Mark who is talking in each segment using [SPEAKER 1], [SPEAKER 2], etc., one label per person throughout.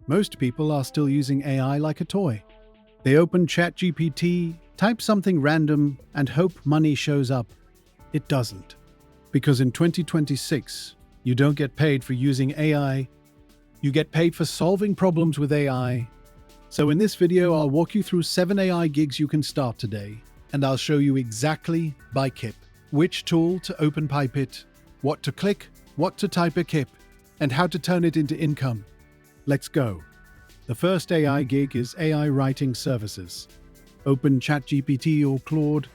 [SPEAKER 1] Most people are still using AI like a toy. They open ChatGPT, type something random, and hope money shows up. It doesn't. Because in 2026, you don't get paid for using AI, you get paid for solving problems with AI. So in this video, I'll walk you through 7 AI gigs you can start today, and I'll show you exactly by KIP, which tool to open pipe it, what to click, what to type a KIP, and how to turn it into income. Let's go. The first AI gig is AI writing services. Open ChatGPT or Claude.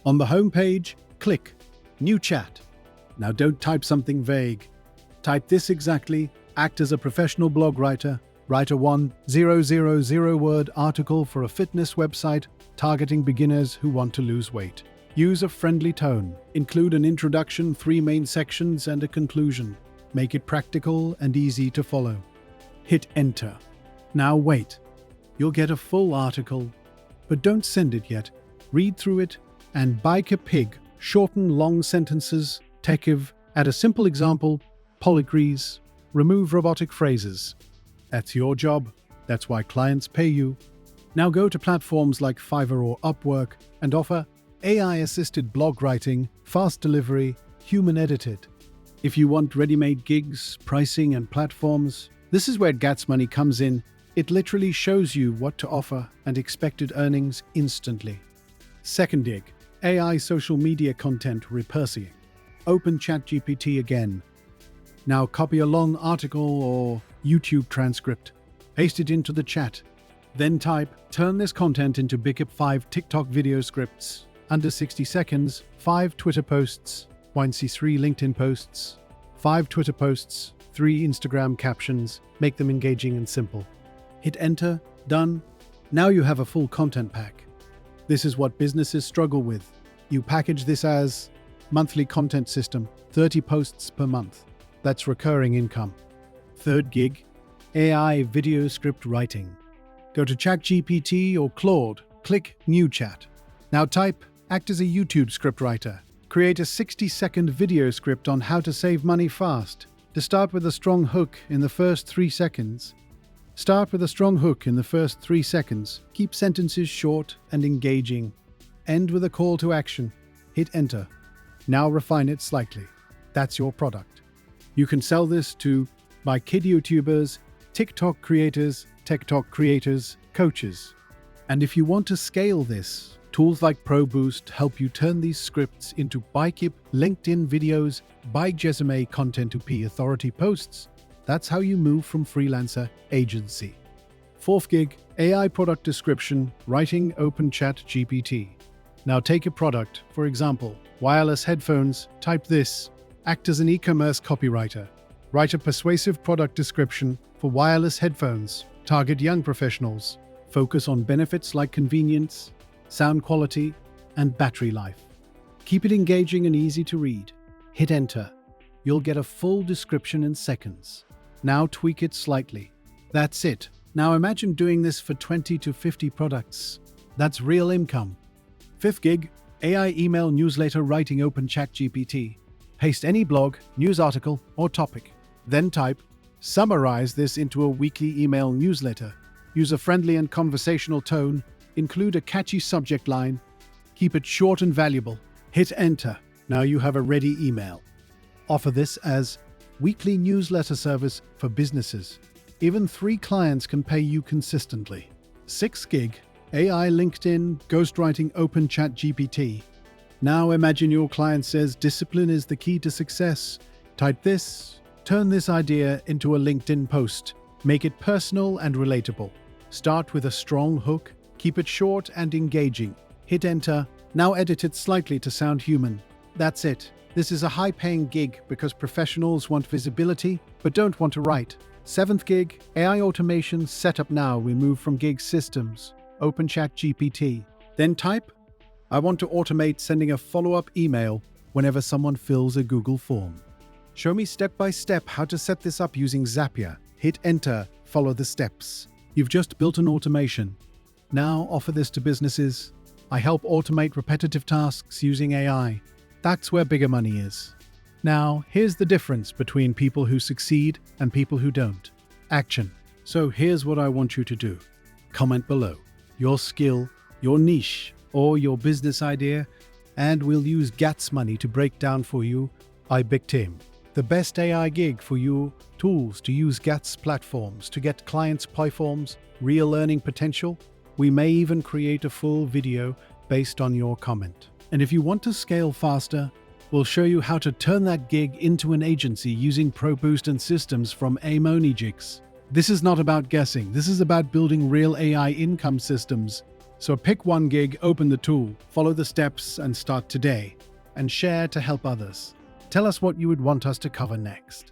[SPEAKER 1] On the home page, click New Chat. Now don't type something vague. Type this exactly, act as a professional blog writer, write a 1,000-word article for a fitness website targeting beginners who want to lose weight. Use a friendly tone. Include an introduction, 3 main sections, and a conclusion. Make it practical and easy to follow. Hit enter. Now wait. You'll get a full article, but don't send it yet. Read through it and bike a pig. Shorten long sentences. Techiv. Add a simple example. Polygrees. Remove robotic phrases. That's your job. That's why clients pay you. Now go to platforms like Fiverr or Upwork and offer AI-assisted blog writing, fast delivery, human-edited. If you want ready-made gigs, pricing, and platforms, this is where Gatsmoney comes in. It literally shows you what to offer and expected earnings instantly. Second gig, AI social media content repurposing. Open ChatGPT again. Now copy a long article or YouTube transcript. Paste it into the chat. Then type, turn this content into Bicep 5 TikTok video scripts, under 60 seconds, 5 Twitter posts, 1C3 LinkedIn posts, 5 Twitter posts, 3 Instagram captions, make them engaging and simple. Hit enter, done. Now you have a full content pack. This is what businesses struggle with. You package this as monthly content system, 30 posts per month. That's recurring income. Third gig, AI video script writing. Go to ChatGPT or Claude, click New Chat. Now type, act as a YouTube script writer. Create a 60-second video script on how to save money fast. To start with a strong hook in the first 3 seconds. Keep sentences short and engaging. End with a call to action. Hit enter. Now refine it slightly. That's your product. You can sell this to by kid YouTubers, TikTok creators, coaches. And if you want to scale this, tools like Proboost help you turn these scripts into BikeIp, LinkedIn videos, Gatsmoney content to P-authority posts. That's how you move from freelancer agency. Fourth gig, AI product description, writing open ChatGPT. Now take a product, for example, wireless headphones, type this, act as an e-commerce copywriter. Write a persuasive product description for wireless headphones, target young professionals, focus on benefits like convenience, sound quality, and battery life. Keep it engaging and easy to read. Hit enter. You'll get a full description in seconds. Now tweak it slightly. That's it. Now imagine doing this for 20 to 50 products. That's real income. Fifth gig, AI email newsletter writing open ChatGPT. Paste any blog, news article, or topic. Then type, summarize this into a weekly email newsletter. Use a friendly and conversational tone. Include a catchy subject line. Keep it short and valuable. Hit enter. Now you have a ready email. Offer this as weekly newsletter service for businesses. Even 3 clients can pay you consistently. 6th gig, AI LinkedIn ghostwriting open ChatGPT. Now imagine your client says discipline is the key to success. Type this, turn this idea into a LinkedIn post. Make it personal and relatable. Start with a strong hook. Keep it short and engaging. Hit enter. Now edit it slightly to sound human. That's it. This is a high-paying gig because professionals want visibility but don't want to write. 7th gig, AI automation setup. Now we move from gig systems. Open ChatGPT. Then type, I want to automate sending a follow-up email whenever someone fills a Google form. Show me step-by-step how to set this up using Zapier. Hit enter, follow the steps. You've just built an automation. Now offer this to businesses. I help automate repetitive tasks using AI. That's where bigger money is. Now, here's the difference between people who succeed and people who don't. Action. So here's what I want you to do. Comment below your skill, your niche, or your business idea, and we'll use Gatsmoney to break down for you Team, the best AI gig for you, tools to use Gats platforms to get clients' platforms, real earning potential. We may even create a full video based on your comment. And if you want to scale faster, we'll show you how to turn that gig into an agency using Proboost and systems from Gatsmoney. This is not about guessing, this is about building real AI income systems. So pick one gig, open the tool, follow the steps, and start today. And share to help others. Tell us what you would want us to cover next.